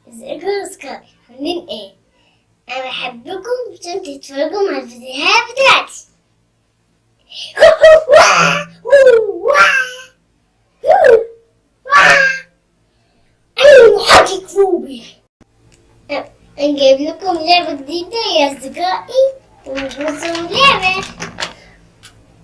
ازيكم يا اصحابي، عاملين ايه؟ انا بحبكم عشان تتفرجوا على الفيديوهات بتاعتي. انا محاكي كفوبي. انا جايب لكم لعبة جديدة يا اصدقائي. بصوا لعبة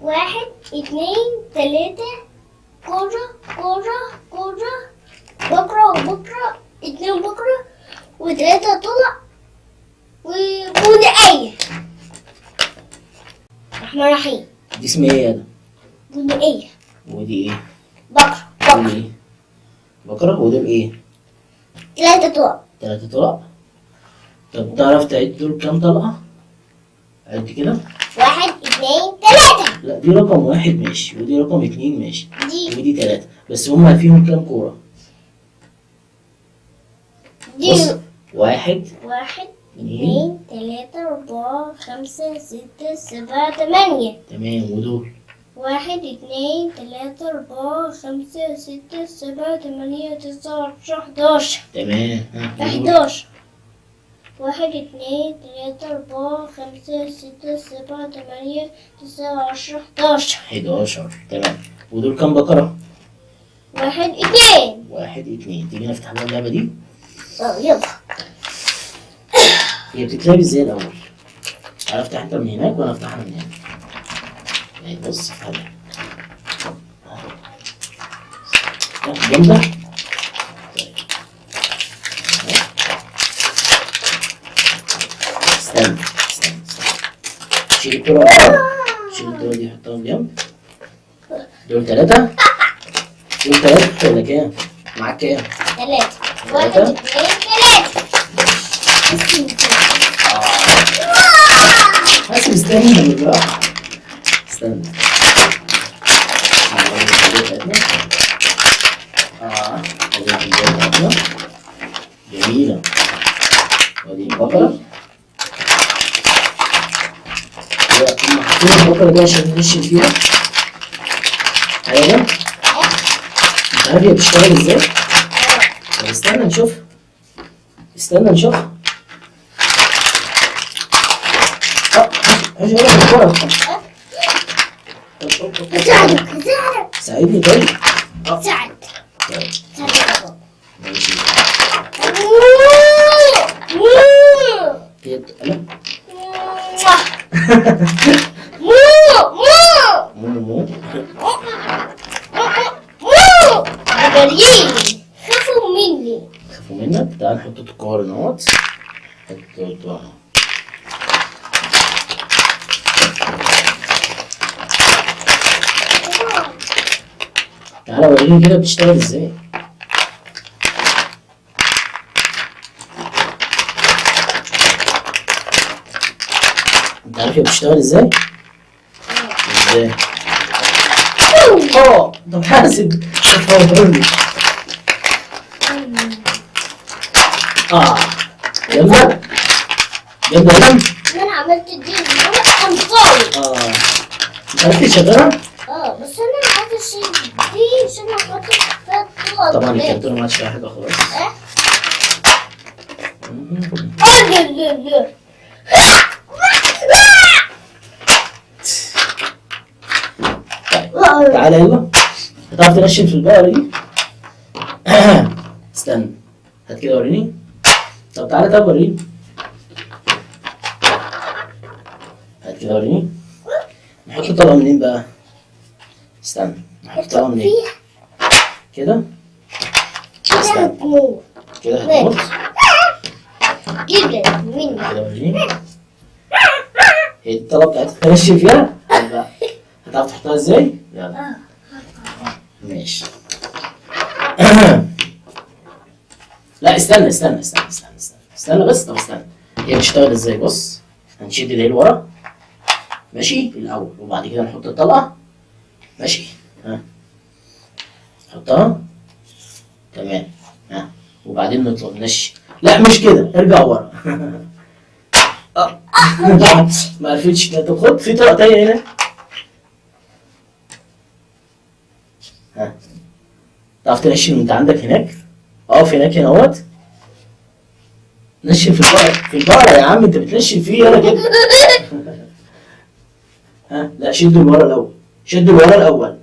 1 2 3 كورة كورة كورة، بكرة وبكرة 2 بكرة و3 طلع وبنائية. الرحمن الرحيم. دي اسمها ايه ده؟ بنائية. ودي ايه؟ بكرة ودي ايه؟ بكرة. ودول ايه؟ 3 طلع. 3 طلق. طب تعرف تعد دول كام طلقة؟ عد كده. 1 2 3. لا دي رقم 1 ماشي، ودي رقم 2 ماشي، دي ودي 3. بس هما فيهم كام كورة؟ دي بص 1 1 2 2 3 4 5 6 7 8. تمام. ودول 1 2 3 4 5 6 7 8 9 10 11. تمام. ها ودول 11. 1 2 3 4 5 6 7 8 9 10 11. 11. تمام. ودول كام بقرة؟ 1 2. 1 2. تيجي نفتح بقى اللعبة دي. يلا. هي بتتلعب ازاي الأول؟ تعالى افتح انت من هناك وانا افتحها من هنا. اهي بص افتحها. جامدة؟ استنى. شيل الكرة بقى. شيل الكرة دي حطها جنب. دول 3. دول 3 ولا كام؟ معاك كام؟ 3. 1 2 3. حاسب استنى بالراحة. استنى. جميلة. ودي البقرة. هم حاطين البقرة دي عشان ننشن فيها. أيوة. أنت عارف هي بتشتغل ازاي؟ طب استنى نشوف. استنى نشوف. هاجي أقول لك الكرة. ساعدك. ساعدني طيب. ساعد. طيب ساعد. ماشي. هي لا. مو جريين خافوا مني. خافوا منك. تعال نحط الكور اهوت. حط تعالى وريني كده بتشتغل ازاي. انت عارف هي بتشتغل ازاي؟ ازاي؟ طب حاسب. وريني. جامدة؟ جامدة يا لم؟ انا عملت دي امطار. انت عارف تشغلها؟ بس انا عايزه اشيل دي عشان احط فيها الطلعه. طبعا الكرتونة ما عادش فيها حاجة خلاص. لا. طيب تعالى يلا. هتعرف تنشن في البقرة دي؟ استنى. هات كده وريني. طب تعالى طب وريني. هات كده وريني. نحط الطبقة منين بقى؟ استنى. نحط الطبقة منين؟ كده؟ استنى. كده هتموت. جدا مني. كده وريني. هي دي الطبقة بتاعتك تنشن فيها؟ لا. هتعرف تحطها ازاي؟ يلا. ماشي. لا استنى بس. طب استنى. هي بتشتغل ازاي؟ بص هنشد دي لورا ماشي الاول، وبعد كده نحط الطلقه ماشي. ها حطها تمام. ها وبعدين نطلق نمشي. لا مش كده، ارجع ورا. ما عرفتش. طب خد في طلقه تانيه هنا. ها تعرف تنشن وانت عندك هناك؟ اقف هناك هنا اهوت. نشف في البقرة، في البقرة يا عم، انت بتنشف فيه انا كده. ها لا، شدوا لورا الاول، شدوا لورا الاول.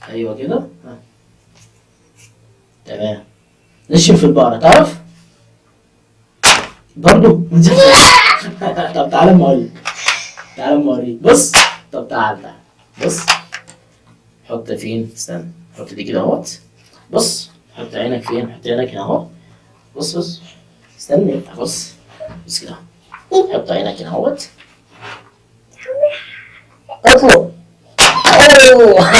ايوه كده، ها تمام. نشف في البقرة، تعرف برضو. طب تعالى اما اوريك، تعالى اما اوريك، بص. طب تعال، بص. حط فين، استنى، حط دي كده اهوت. بص، حط عينك فين، حط عينك هنا اهو. بص بص، استنى، بص. بص كده، حط عينك هنا اهوت. اطلب. أوه.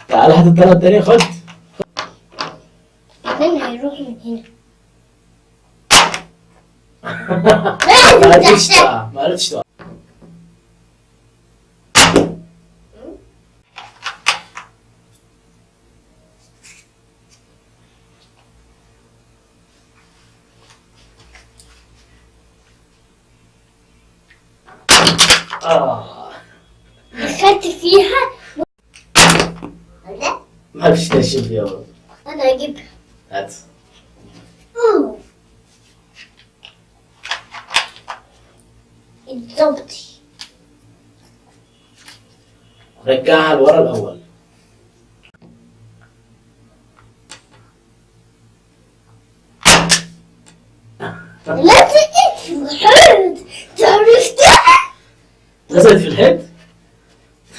تعالى هات الطلعة التانية، خد. فين هيروح من هنا؟ ما عرفتش تقع، ما عرفتش تقع. دخلت فيها. لا، ما عرفتش تنشف فيها برضه. انا اجيبها. هات. أوه. الضبطي. رجعها لورا الاول. لزقت في الحيط، عرفتها. لزقت في الحيط.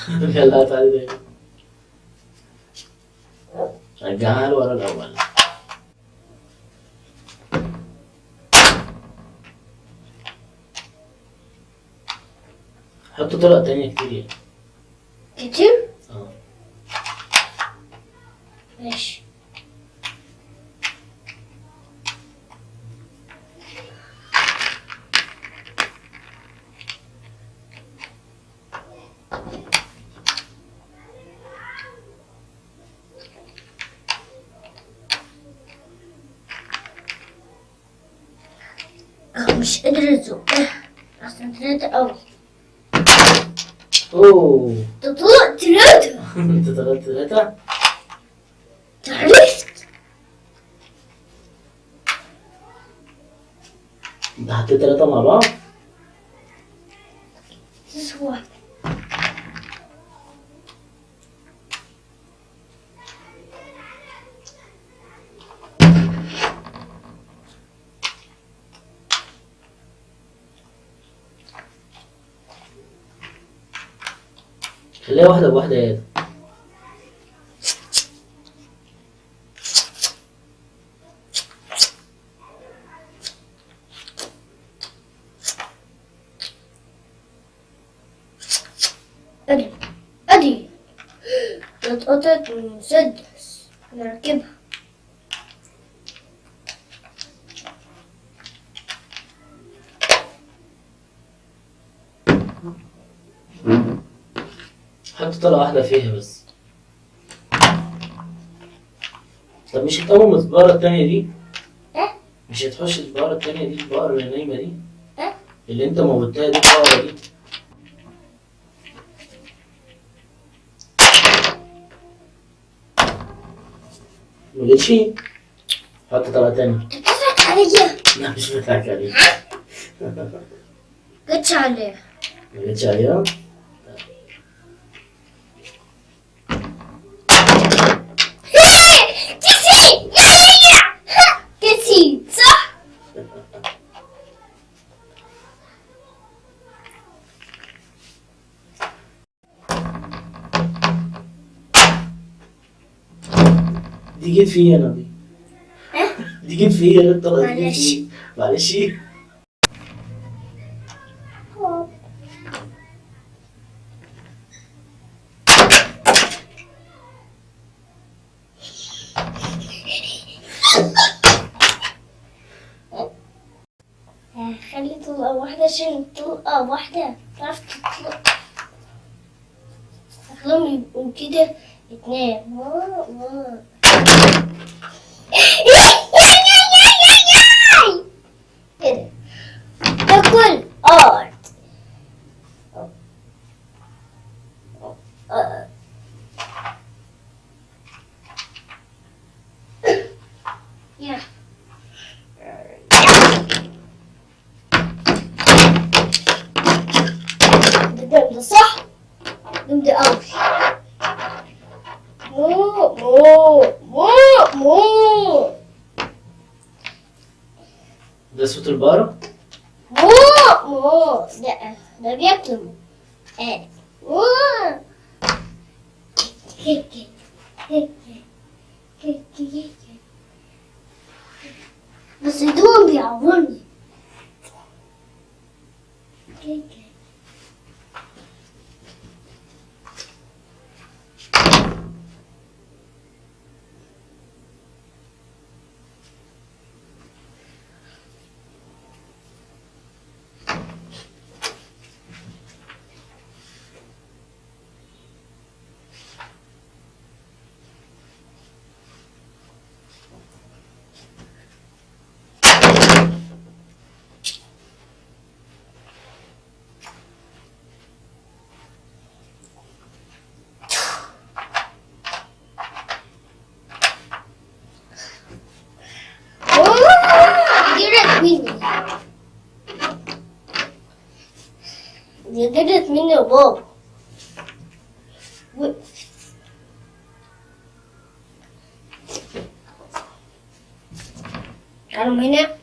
يلا هات علي. رجعها لورا الاول. حط طرق تانية كتير يعني. كتير؟ اه. ماشي. مش قادر ازقها، اصلا ثلاثة قوي. اوه. تطلع ثلاثة. انت طلعت ثلاثة. عرفت. انت حطيت ثلاثة مع بعض. تسوى. خليها واحدة بواحدة يا. ادي ادي اتقطعت من المسدس، نركبها. حط طلقة واحدة فيها بس. طب مش هتقوم البقرة التانية دي؟ ايه؟ مش هتخش البقرة التانية دي، البقرة اللي نايمة دي؟ ايه؟ اللي انت موتها دي، البقرة دي. ملقتش؟ حط طلقة تانية. انت بتضحك عليا. لا مش بضحك عليك. جتش عليها. ملقتش عليها؟ كسي كسي صح. دي جيت فيا انا دي. دي جيت فيا الطلقة دي جيت معلش. فيا. معلش. خلي طلقة واحدة عشان طلقة واحدة تعرف تطلق. خليهم يبقوا كده اتنين. كده تاكل ارض. يلا. ده صح؟ جامد أوي. مو مو مو مو ده صوت البقرة؟ مو مو ده بياكل. مو بس دول بيعورني. دي جرت مني وبابا. تعالوا هنا.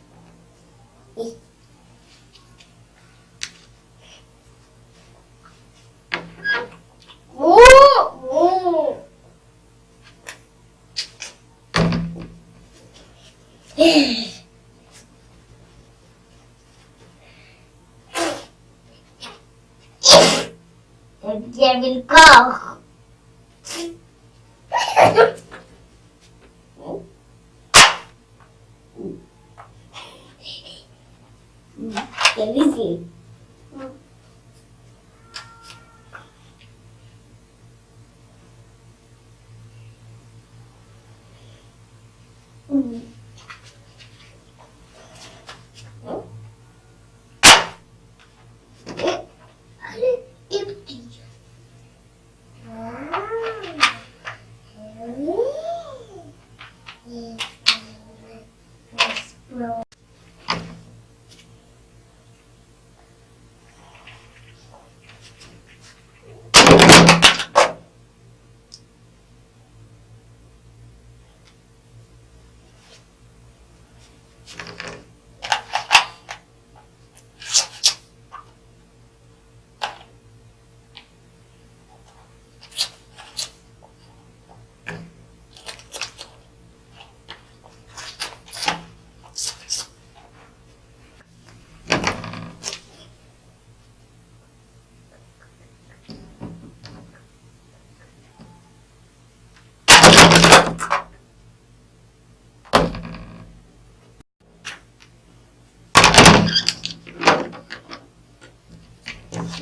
بيعمل كاخ. يا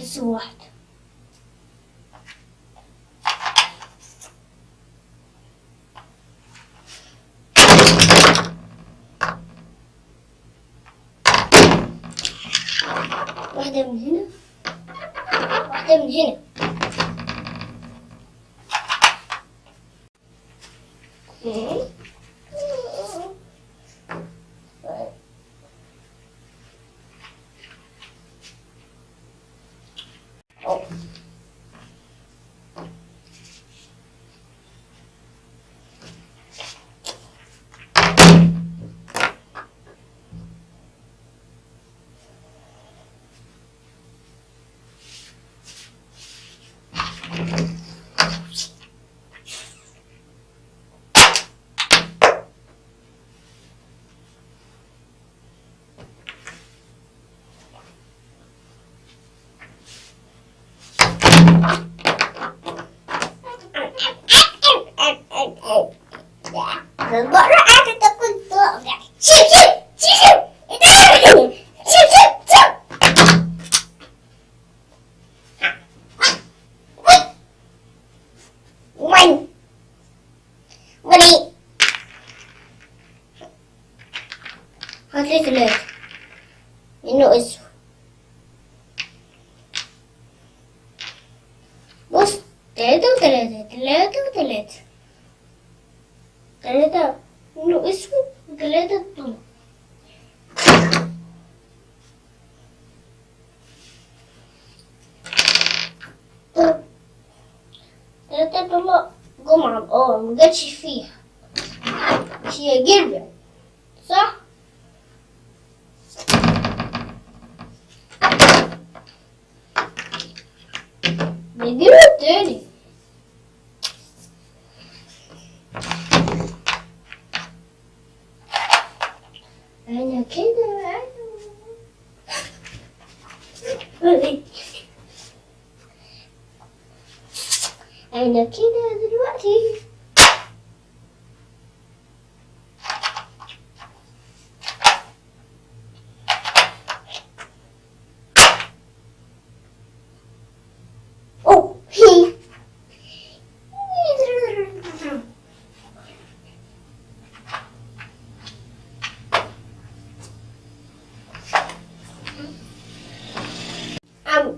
لسه واحدة. واحدة من هنا، واحدة من هنا. البقرة قاعدة تاكل طعم. شيب شيب شيب شيب شيب شيب شيب. وين ولي هاتلي ثلاثة إنه اسود. بص 3 و3 3 و3 3 لونه اسود وثلاثة ضلع. ثلاثة ضلع جم على الأرض مجتش فيها، هي جربت صح؟ نجرب تاني. أنا كده أنا كده دلوقتي. أوه هي عم